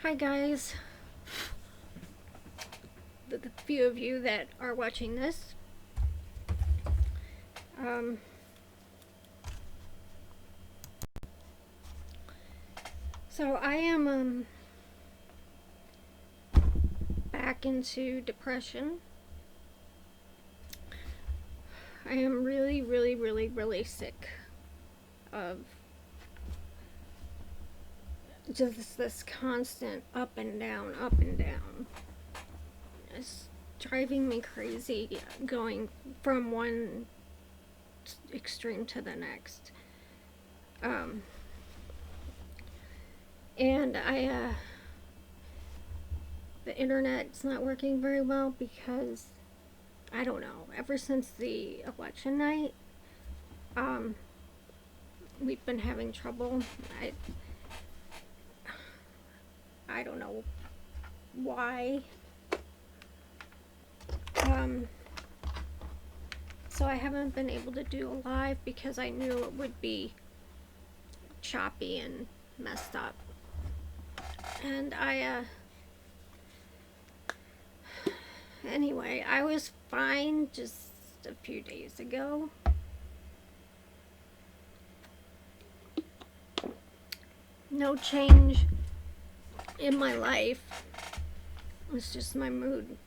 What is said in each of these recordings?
Hi guys, the few of you that are watching this. Um, so I am back into depression. I am really sick of just this constant up and down, up and down. It's driving me crazy going from one extreme to the next. And the internet's not working very well because I don't know. Ever since the election night, we've been having trouble. I don't know why. So I haven't been able to do a live because I knew it would be choppy and messed up. And anyway, I was fine just a few days ago. No change in my life. It's just my mood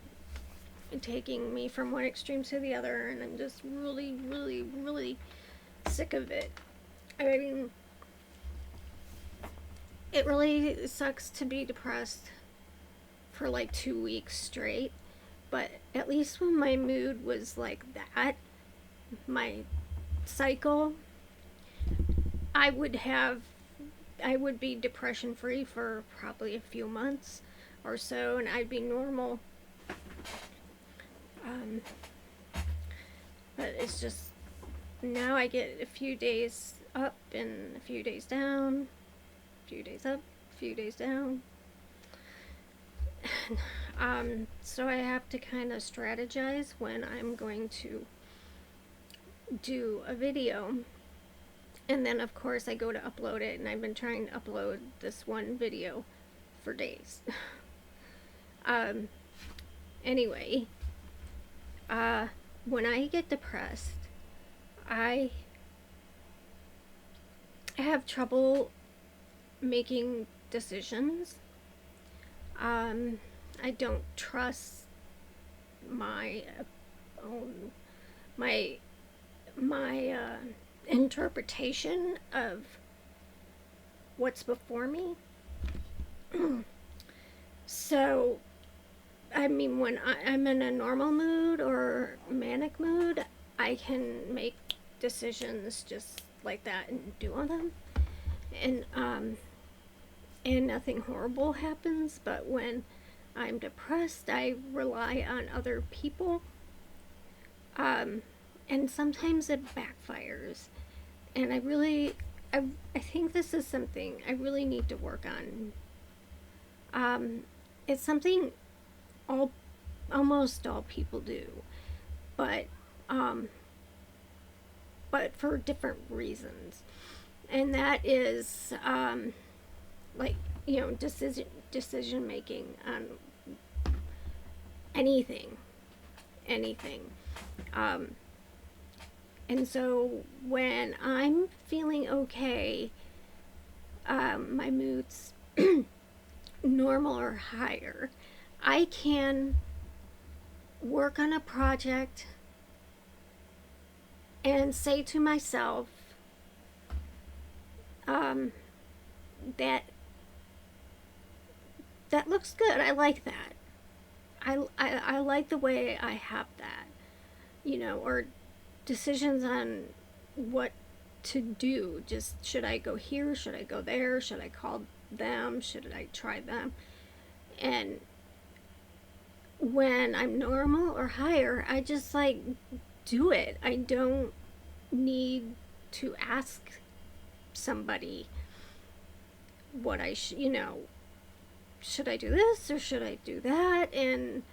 taking me from one extreme to the other, and I'm just really sick of it. I mean, it really sucks to be depressed for like 2 weeks straight, but at least when my mood was like that, my cycle, I would be depression free for probably a few months or so, and I'd be normal. But it's just now I get a few days up and a few days down, a few days up, a few days down. So I have to kind of strategize when I'm going to do a video. And then of course I go to upload it, and I've been trying to upload this one video for days. Anyway, when I get depressed, I have trouble making decisions. I don't trust my own my interpretation of what's before me. So I mean, when I'm in a normal mood or manic mood, I can make decisions just like that and do them, and nothing horrible happens. But when I'm depressed, I rely on other people, and sometimes it backfires. And I think this is something I really need to work on. It's something almost all people do, but for different reasons, and that is like, you know, decision making on anything. And so when I'm feeling okay, my mood's normal or higher, I can work on a project and say to myself that looks good. I like that. I like the way I have that, you know, or decisions on what to do. Just, should I go here? Should I go there? Should I call them? Should I try them? And when I'm normal or higher, I just like do it. I don't need to ask somebody what should I do this or should I do that? And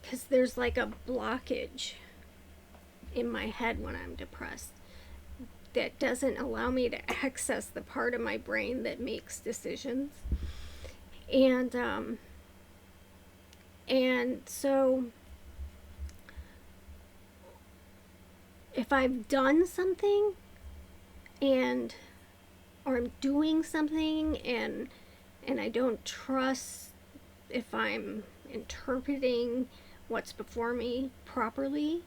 because there's like a blockage in my head when I'm depressed that doesn't allow me to access the part of my brain that makes decisions. And so if I've done something and or I'm doing something and I don't trust if I'm interpreting what's before me properly,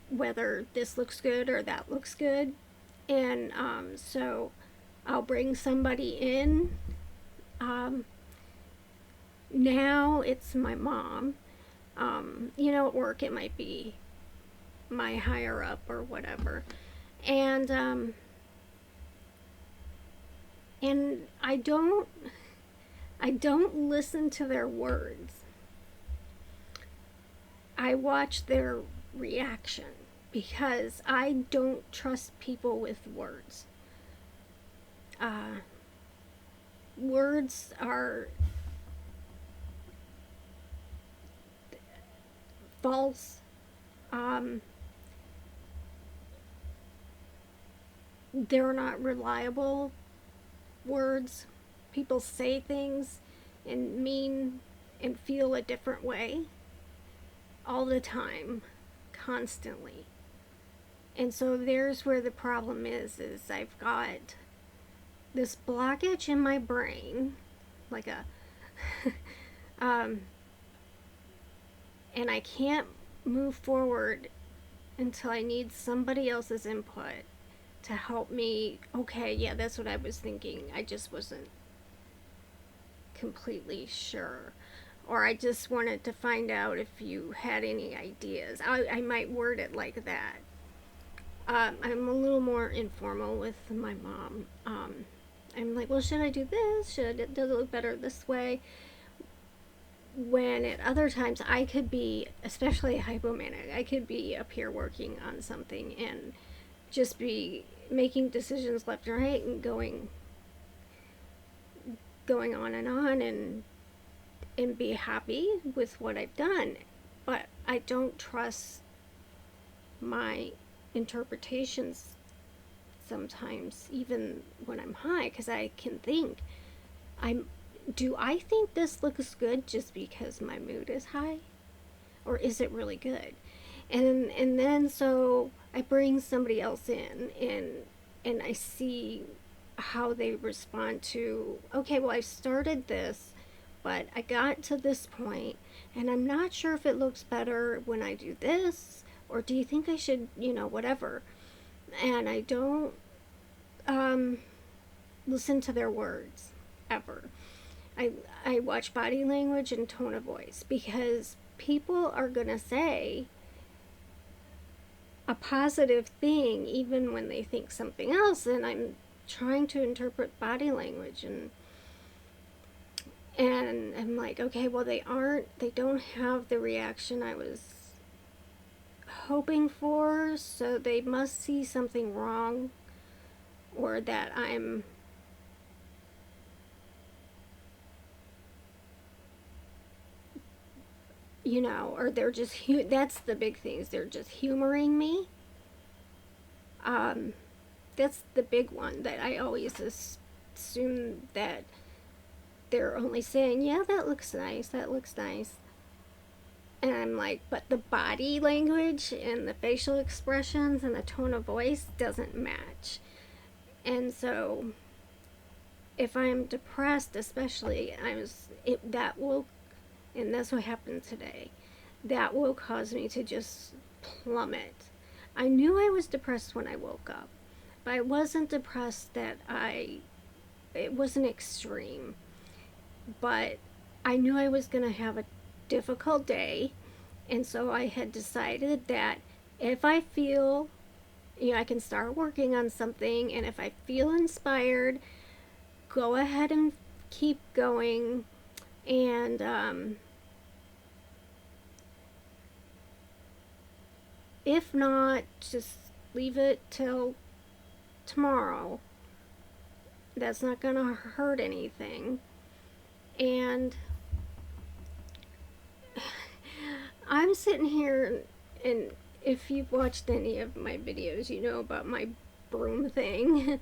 whether this looks good or that looks good. And so I'll bring somebody in. Um, Now it's my mom. At work it might be my higher up or whatever. And I don't listen to their words. I watch their reaction because I don't trust people with words. Uh, Words are false. Um, they're not reliable words. People say things and mean and feel a different way all the time, constantly. And so there's where the problem is I've got this blockage in my brain, like a and I can't move forward until I need somebody else's input to help me. Okay, yeah, that's what I was thinking. I just wasn't completely sure. Or I just wanted to find out if you had any ideas. I might word it like that. I'm a little more informal with my mom. I'm like, well, should I do this? Does it look better this way? When at other times I could be, especially hypomanic, I could be up here working on something and just be making decisions left and right and going on and be happy with what I've done. But I don't trust my interpretations sometimes, even when I'm high, because I can think, do I think this looks good just because my mood is high? Or is it really good? And then so I bring somebody else in and I see how they respond to, okay, well, I started this, but I got to this point and I'm not sure if it looks better when I do this, or do you think I should, whatever. And I don't listen to their words ever. I watch body language and tone of voice, because people are going to say a positive thing even when they think something else, and I'm trying to interpret body language and I'm like, okay, well, they don't have the reaction I was hoping for, so they must see something wrong, or that I'm or they're just that's the big thing, is they're just humoring me. um that's the big one, that I always assume that they're only saying, yeah, that looks nice. And I'm like, but the body language and the facial expressions and the tone of voice doesn't match. And so if I'm depressed, especially, that will, and that's what happened today, that will cause me to just plummet. I knew I was depressed when I woke up, but I wasn't depressed it wasn't extreme. But I knew I was going to have a difficult day, and so I had decided that if I feel, I can start working on something, and if I feel inspired, go ahead and keep going. And if not, just leave it till tomorrow. That's not gonna hurt anything. And I'm sitting here, and if you've watched any of my videos, you know about my broom thing,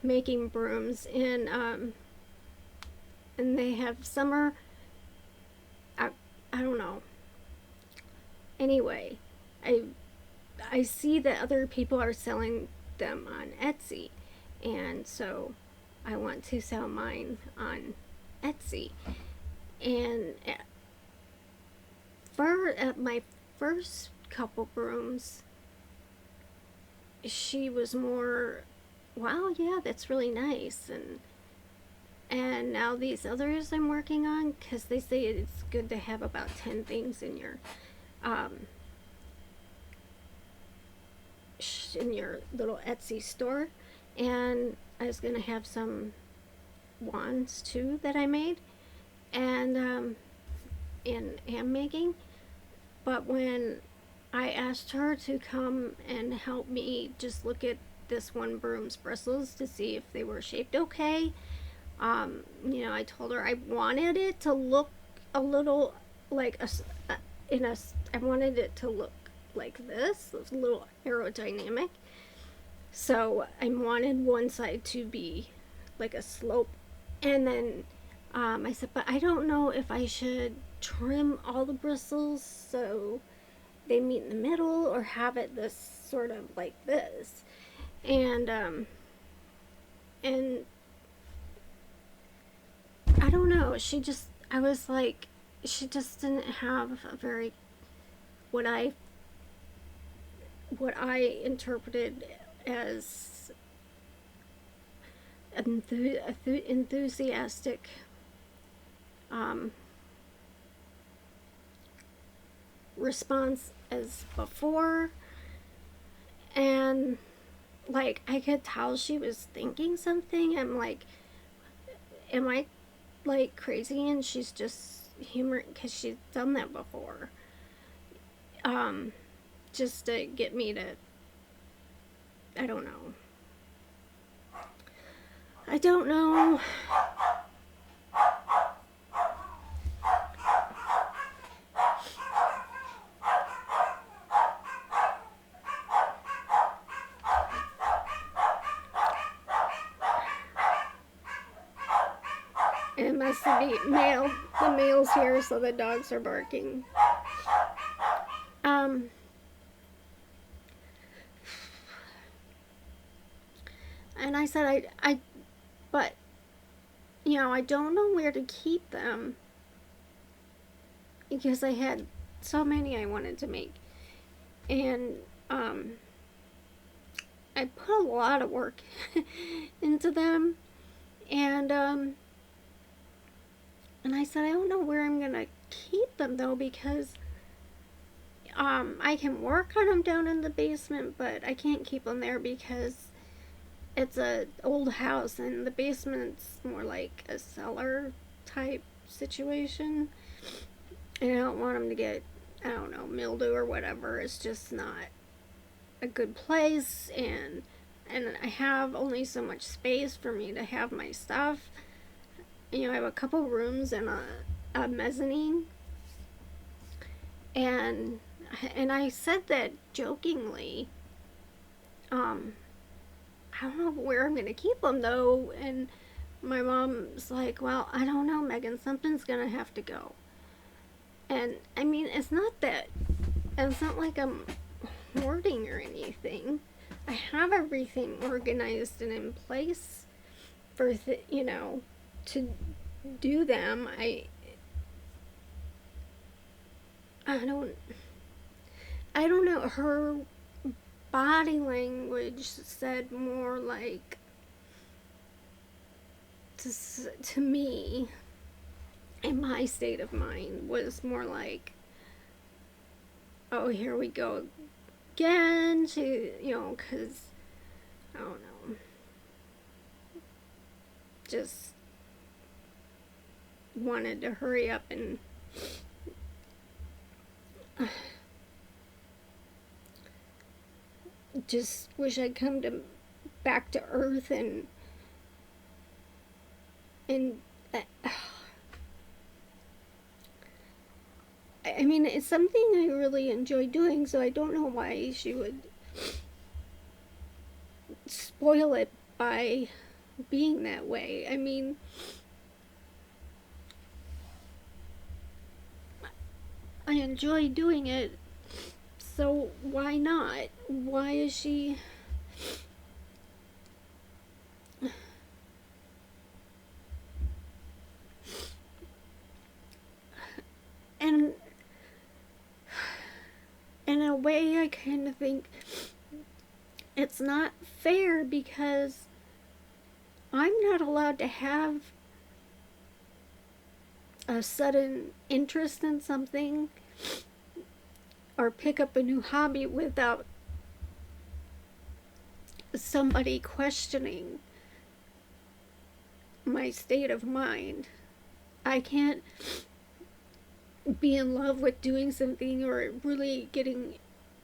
making brooms. And and they have summer. I, I don't know. Anyway, I I see that other people are selling them on Etsy, and so I want to sell mine on Etsy. And for my first couple brooms, she was more, wow, yeah, that's really nice, and now these others I'm working on, because they say it's good to have about 10 things um, in your little Etsy store. And I was gonna have some wands too that I made, and am making. But when I asked her to come and help me just look at this one broom's bristles to see if they were shaped okay, I told her I wanted it to look a little like I wanted it to look like this, a little aerodynamic. So I wanted one side to be like a slope, and then I said, but I don't know if I should trim all the bristles so they meet in the middle, or have it this sort of like this. And I don't know. I was like, she just didn't have a very what I interpreted as enthusiastic um, response as before. And like, I could tell she was thinking something. I'm like, am I like crazy? And she's just humoring because she's done that before, just to get me to, I don't know. I don't know. It must be male. The male's here, so the dogs are barking. Um, and I said, but I don't know where to keep them because I had so many I wanted to make, and I put a lot of work into them, and I said I don't know where I'm gonna keep them though, because I can work on them down in the basement, but I can't keep them there because it's a old house and the basement's more like a cellar type situation, and I don't want them to get, I don't know, mildew or whatever. It's just not a good place, and I have only so much space for me to have my stuff. I have a couple rooms and a mezzanine, and I said that jokingly. I don't know where I'm gonna keep them though, and my mom's like, well, I don't know, Megan, something's gonna have to go. And I mean, it's not like I'm hoarding or anything. I have everything organized and in place for to do them. I don't know. Her body language said more like to me, in my state of mind, was more like, oh, here we go again. She, because I don't know, just wanted to hurry up and just wish I'd come back to earth, and I mean, it's something I really enjoy doing, so I don't know why she would spoil it by being that way. I mean, I enjoy doing it. So why not? Why is she. And in a way, I kind of think it's not fair because I'm not allowed to have a sudden interest in something or pick up a new hobby without somebody questioning my state of mind. I can't be in love with doing something or really getting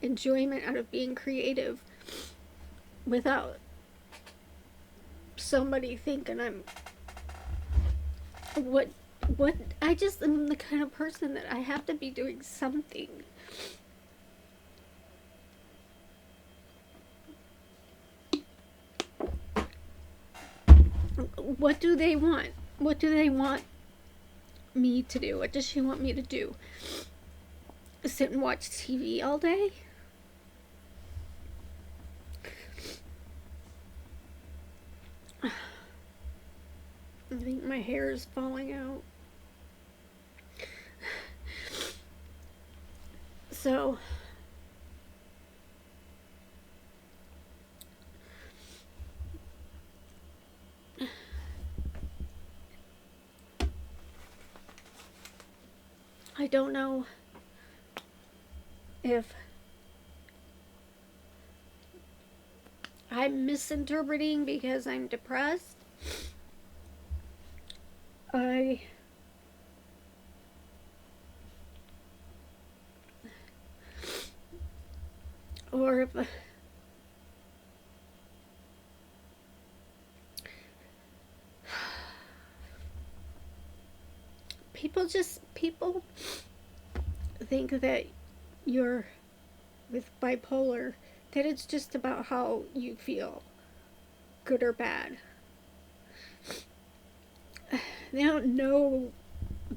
enjoyment out of being creative without somebody thinking I'm what what I just am the kind of person that I have to be doing something. What do they want? What do they want me to do? What does she want me to do? Sit and watch TV all day? I think my hair is falling out. So, I don't know if I'm misinterpreting because I'm depressed. I or if people think that you're with bipolar, that it's just about how you feel, good or bad. They don't know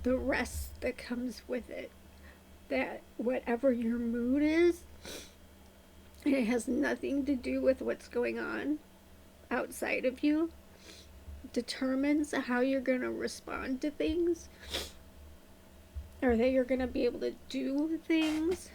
the rest that comes with it. That whatever your mood is, it has nothing to do with what's going on outside of you, determines how you're going to respond to things, or that you're going to be able to do things.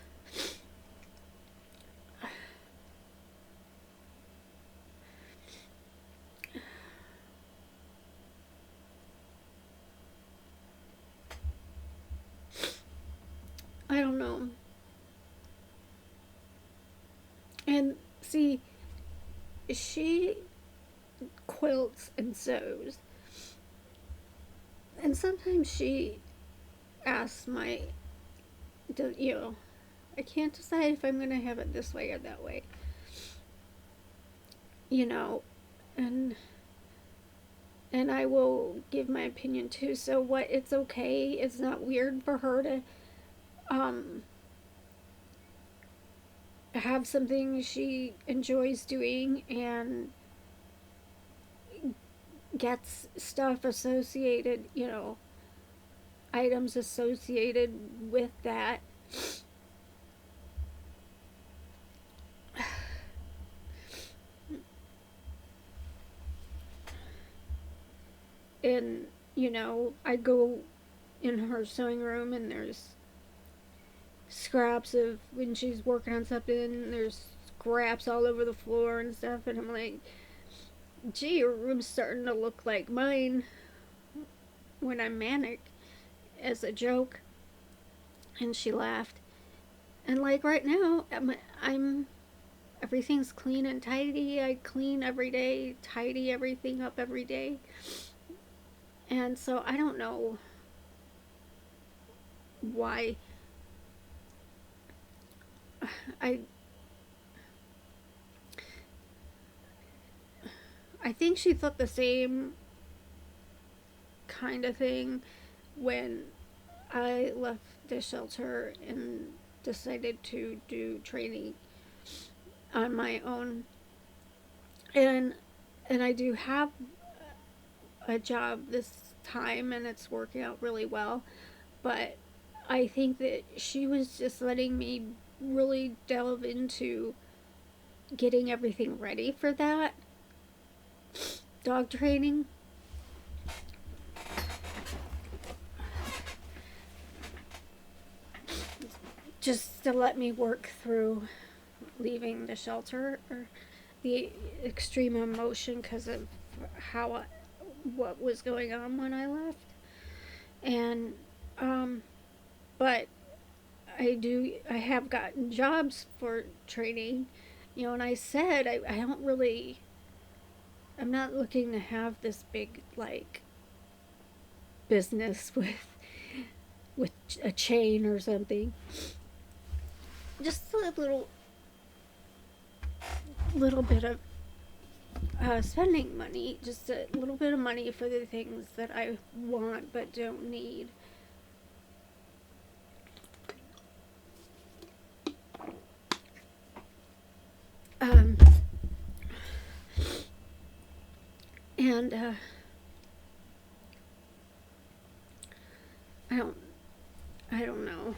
I don't know. And see, she quilts and sews. And sometimes she asks my, I can't decide if I'm going to have it this way or that way. You know, and I will give my opinion too. So what? It's okay. It's not weird for her to um have something she enjoys doing and gets stuff associated, items associated with that. And, I go in her sewing room and there's scraps of when she's working on something, there's scraps all over the floor and stuff, and I'm like, gee, your room's starting to look like mine when I'm manic, as a joke. And she laughed. And like right now, I'm everything's clean and tidy. I clean every day, tidy everything up every day. And so I don't know why I I think she thought the same kind of thing when I left the shelter and decided to do training on my own. And I do have a job this time and it's working out really well, but I think that she was just letting me really delve into getting everything ready for that dog training. Just to let me work through leaving the shelter, or the extreme emotion because of how what was going on when I left. And but I have gotten jobs for training, and I said I don't really, I'm not looking to have this big like business with a chain or something. Just a little bit of spending money, just a little bit of money for the things that I want but don't need. Um, and I don't, I don't know.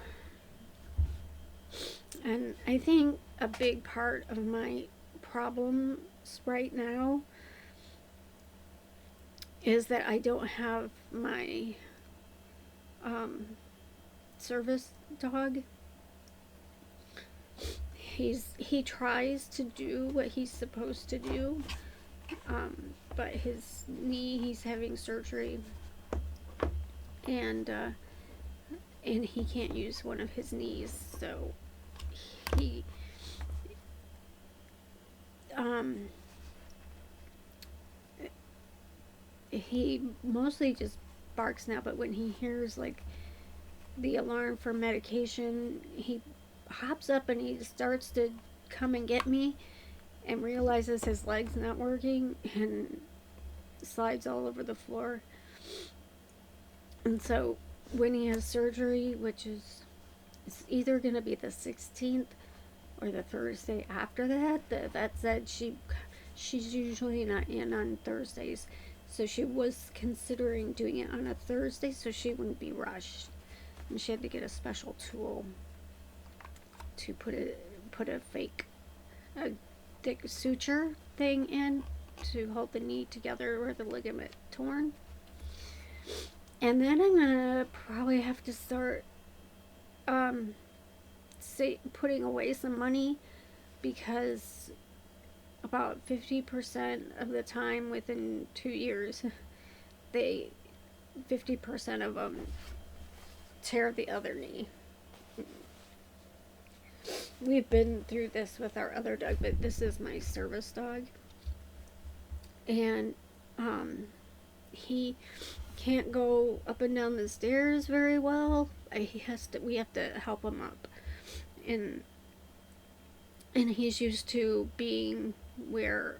And I think a big part of my problems right now is that I don't have my service dog. He tries to do what he's supposed to do, but his knee, he's having surgery, and he can't use one of his knees, so he he mostly just barks now, but when he hears like the alarm for medication, he hops up and he starts to come and get me, and realizes his leg's not working and slides all over the floor. And so when he has surgery, which is, it's either going to be the 16th or the Thursday after that, the vet said she's usually not in on Thursdays, so she was considering doing it on a Thursday so she wouldn't be rushed. And she had to get a special tool to put a fake a thick suture thing in to hold the knee together where the ligament torn. And then I'm gonna probably have to start putting away some money, because about 50% of the time within 2 years, 50% of them tear the other knee. We've been through this with our other dog, but this is my service dog. And he can't go up and down the stairs very well. We have to help him up. And he's used to being where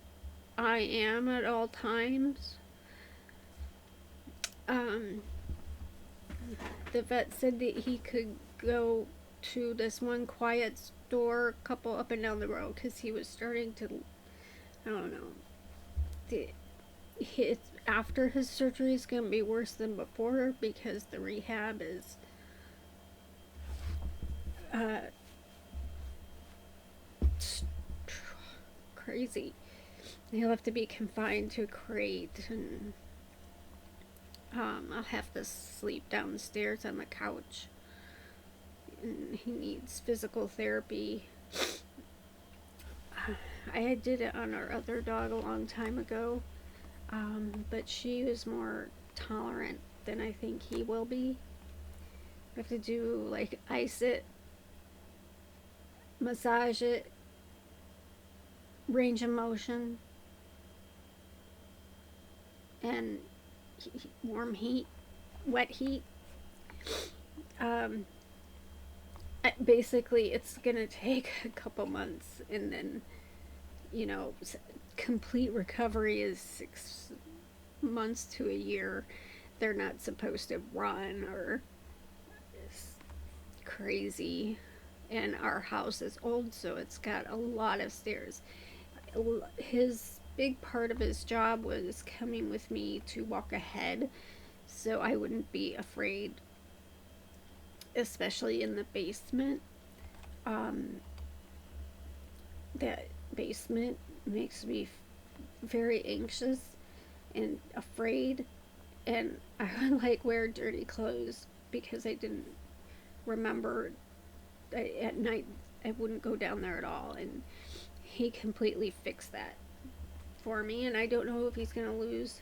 I am at all times. The vet said that he could go to this one quiet store a couple up and down the road, because he was starting to, I don't know, after his surgery is going to be worse than before, because the rehab is crazy. He'll have to be confined to a crate, and I'll have to sleep downstairs on the couch. And he needs physical therapy. I did it on our other dog a long time ago, but she was more tolerant than I think he will be. I have to do like ice it, massage it, range of motion, and warm heat, wet heat. Basically, it's gonna take a couple months, and then, complete recovery is 6 months to a year. They're not supposed to run or crazy. And our house is old, so it's got a lot of stairs. His big part of his job was coming with me to walk ahead, so I wouldn't be afraid especially in the basement. Um, that basement makes me very anxious and afraid, and I would like wear dirty clothes because I didn't remember. At night I wouldn't go down there at all, and he completely fixed that for me. And I don't know if he's gonna lose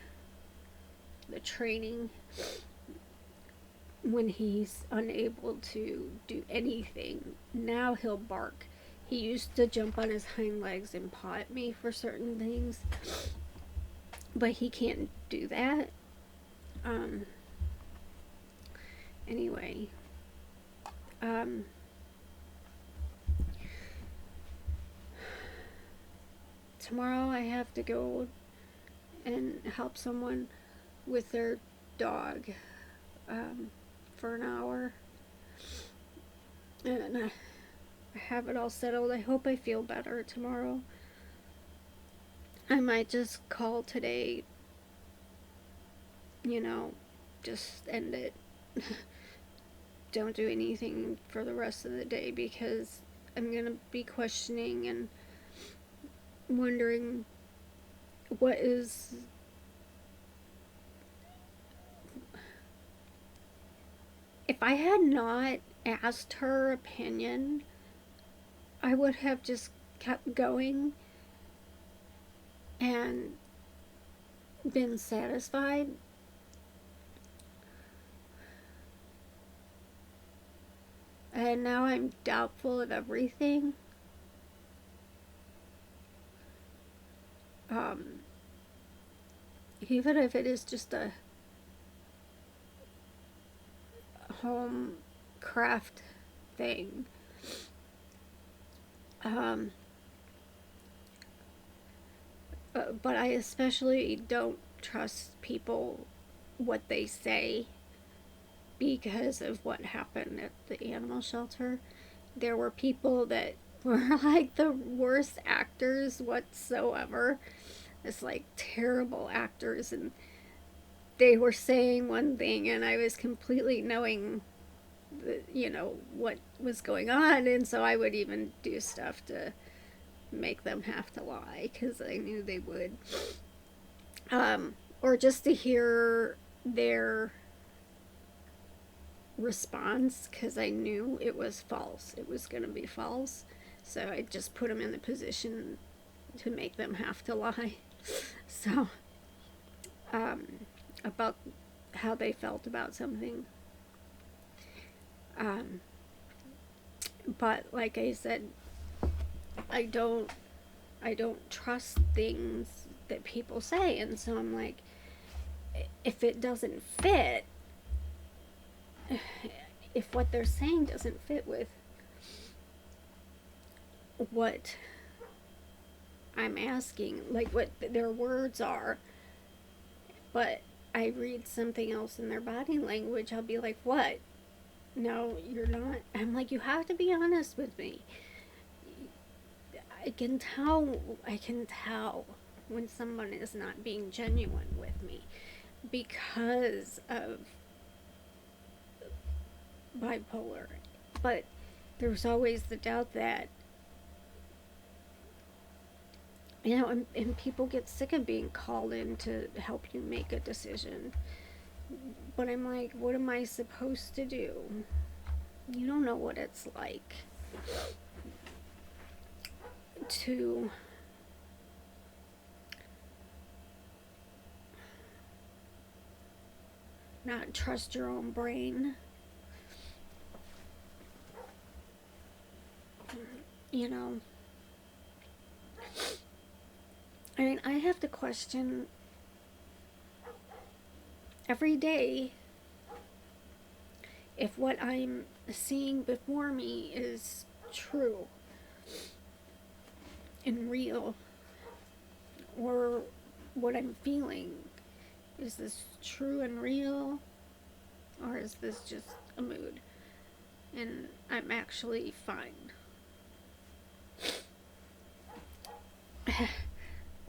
the training when he's unable to do anything. Now he'll bark. He used to jump on his hind legs and paw at me for certain things, but he can't do that. Um, anyway, um, tomorrow I have to go and help someone with their dog, for an hour. And I have it all settled. I hope I feel better tomorrow. I might just call today, you know, just end it. Don't do anything for the rest of the day because I'm going to be questioning and wondering what is. If I had not asked her opinion, I would have just kept going and been satisfied. And now I'm doubtful of everything. Um, Even if it is just a home craft thing. Um, but I especially don't trust people, what they say, because of what happened at the animal shelter. There were people that were like the worst actors whatsoever. It's like terrible actors, and they were saying one thing, and I was completely knowing, what was going on, and so I would even do stuff to make them have to lie because I knew they would. Or just to hear their response because I knew it was false. It was going to be false. So I just put them in the position to make them have to lie. So, about how they felt about something. Um, but like I said, I don't trust things that people say, and so I'm like, if it doesn't fit, if what they're saying doesn't fit with what I'm asking, like what their words are, but I read something else in their body language, I'll be like, what? No, you're not. I'm like, you have to be honest with me. I can tell when someone is not being genuine with me because of bipolar. But there's always the doubt that, and people get sick of being called in to help you make a decision. But I'm like, what am I supposed to do? You don't know what it's like to not trust your own brain. You know, I mean, I have to question every day if what I'm seeing before me is true and real, or what I'm feeling. Is this true and real, or is this just a mood and I'm actually fine?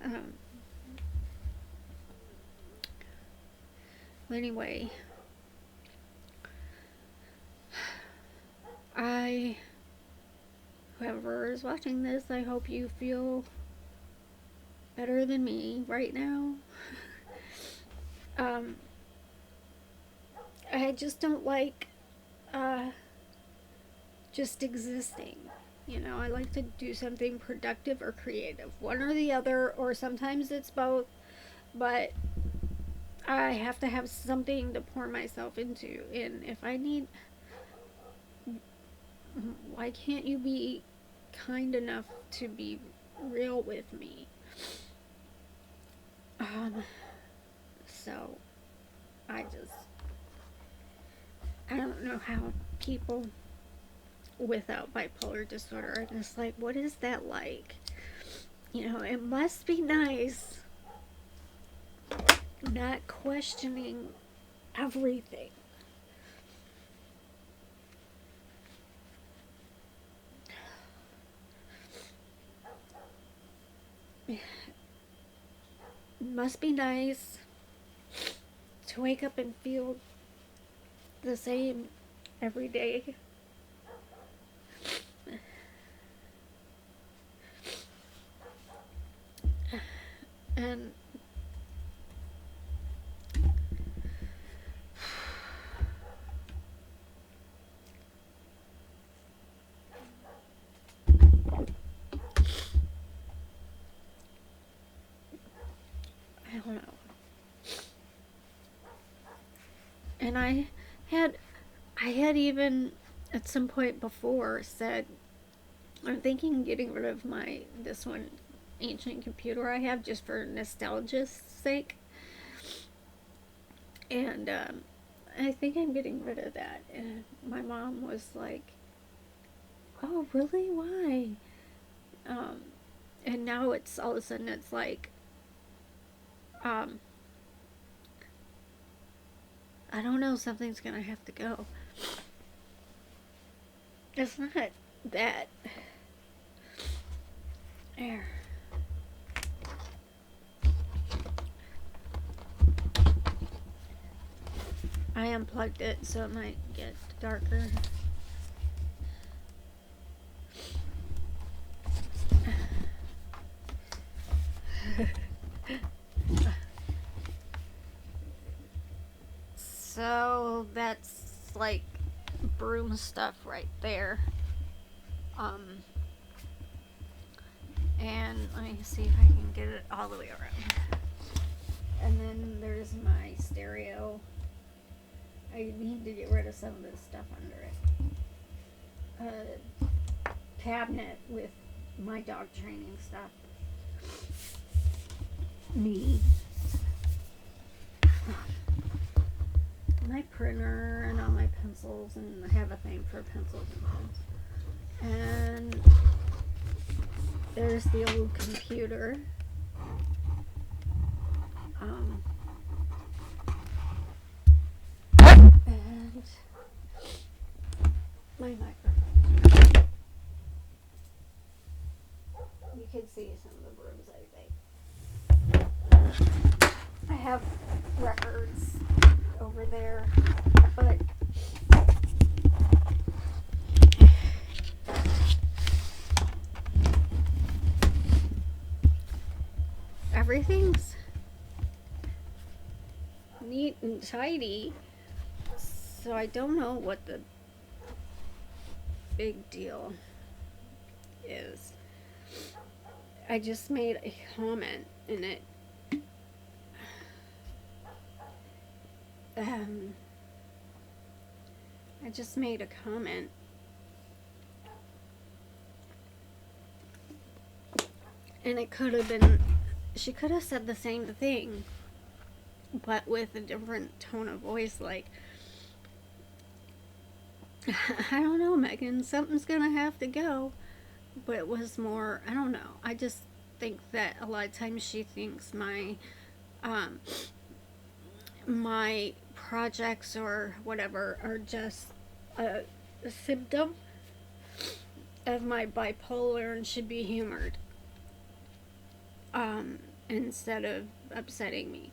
um, anyway, I, whoever is watching this, I hope you feel better than me right now. um, I just don't like just existing. You know, I like to do something productive or creative, one or the other, or sometimes it's both, but I have to have something to pour myself into. And if I need, why can't you be kind enough to be real with me? Um, so I don't know how people without bipolar disorder are just like, what is that like? You know, it must be nice not questioning everything. It must be nice to wake up and feel the same every day. And I don't know. And I had even at some point before said, I'm thinking of getting rid of this one ancient computer I have just for nostalgia's sake. And I think I'm getting rid of that. And my mom was like, oh, really? Why? Um, and now it's all of a sudden it's like, um, I don't know, something's gonna have to go. It's not that. There. I unplugged it so it might get darker. So that's like broom stuff right there. And let me see if I can get it all the way around. And then there's my stereo. I need to get rid of some of this stuff under it. A cabinet with my dog training stuff. Me. My printer and all my pencils, and I have a thing for pencils and pens. And there's the old computer. And my microphone. You can see some of the brooms, I think. I have records over there, but everything's neat and tidy, so I don't know what the big deal is. I just made a comment in it. I just made a comment. And it could have been, she could have said the same thing, but with a different tone of voice, like, I don't know, Megan, something's gonna have to go. But it was more, I don't know. I just think that a lot of times she thinks my projects or whatever are just a symptom of my bipolar and should be humored, instead of upsetting me.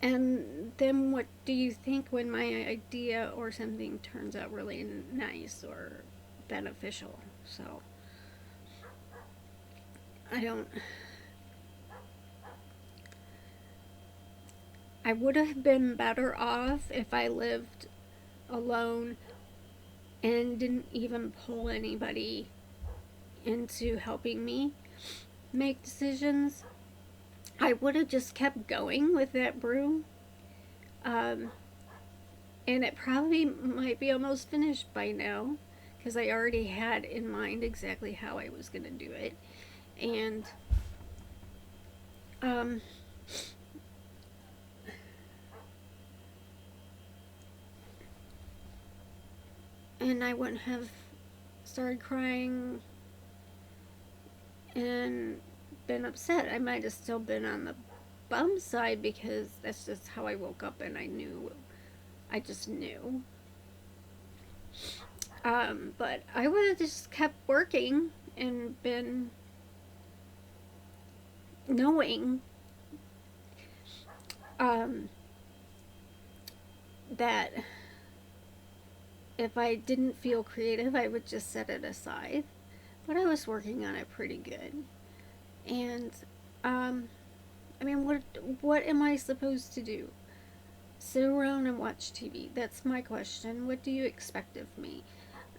And then what do you think when my idea or something turns out really nice or beneficial? So I don't. I would have been better off if I lived alone and didn't even pull anybody into helping me make decisions. I would have just kept going with that brew. Um, and it probably might be almost finished by now because I already had in mind exactly how I was going to do it. And um, and I wouldn't have started crying and been upset. I might have still been on the bum side because that's just how I woke up and I knew. I just knew. But I would have just kept working and been knowing um, that if I didn't feel creative, I would just set it aside. But I was working on it pretty good. And um, I mean, what am I supposed to do? Sit around and watch TV? That's my question. What do you expect of me?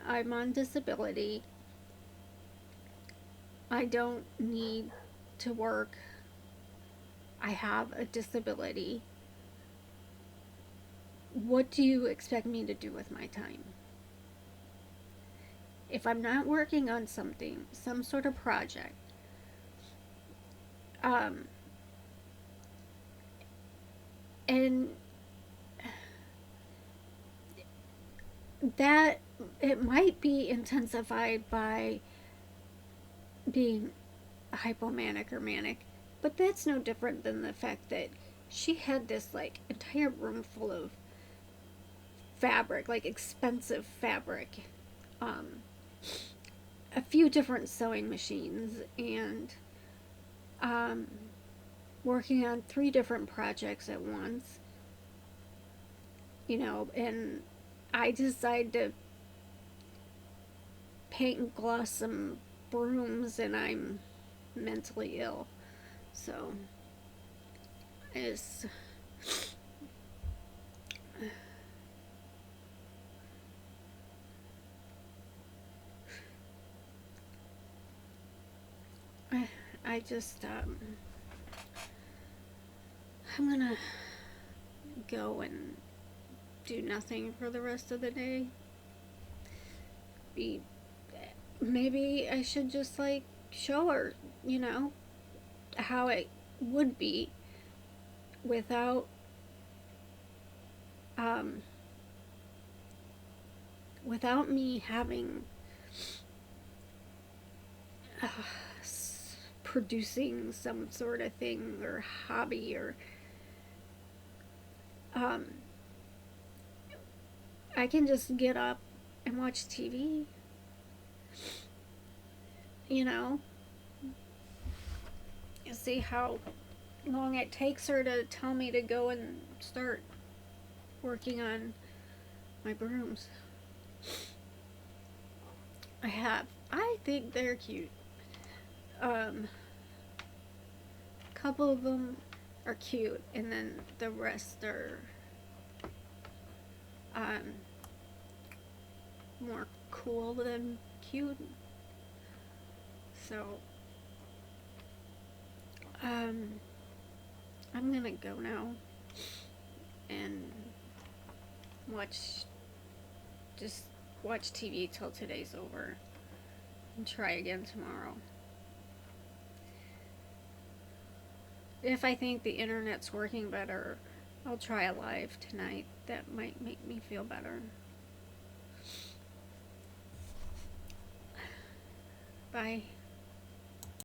I'm on disability. I don't need to work. I have a disability. What do you expect me to do with my time? If I'm not working on something, some sort of project, um, and that it might be intensified by being hypomanic or manic, but that's no different than the fact that she had this like entire room full of fabric, like expensive fabric, um, a few different sewing machines, and um, working on 3 different projects at once, and I decided to paint and gloss some brooms, and I'm mentally ill. So it's I just I'm gonna go and do nothing for the rest of the day. Be Maybe I should just like show her, how it would be without um without me having uh, producing some sort of thing or hobby or um I can just get up and watch TV, you know and see how long it takes her to tell me to go and start working on my brooms. I think they're cute. A couple of them are cute, and then the rest are um, more cool than cute. So, I'm gonna go now and watch, just watch TV till today's over and try again tomorrow. If I think the internet's working better, I'll try a live tonight. That might make me feel better. Bye.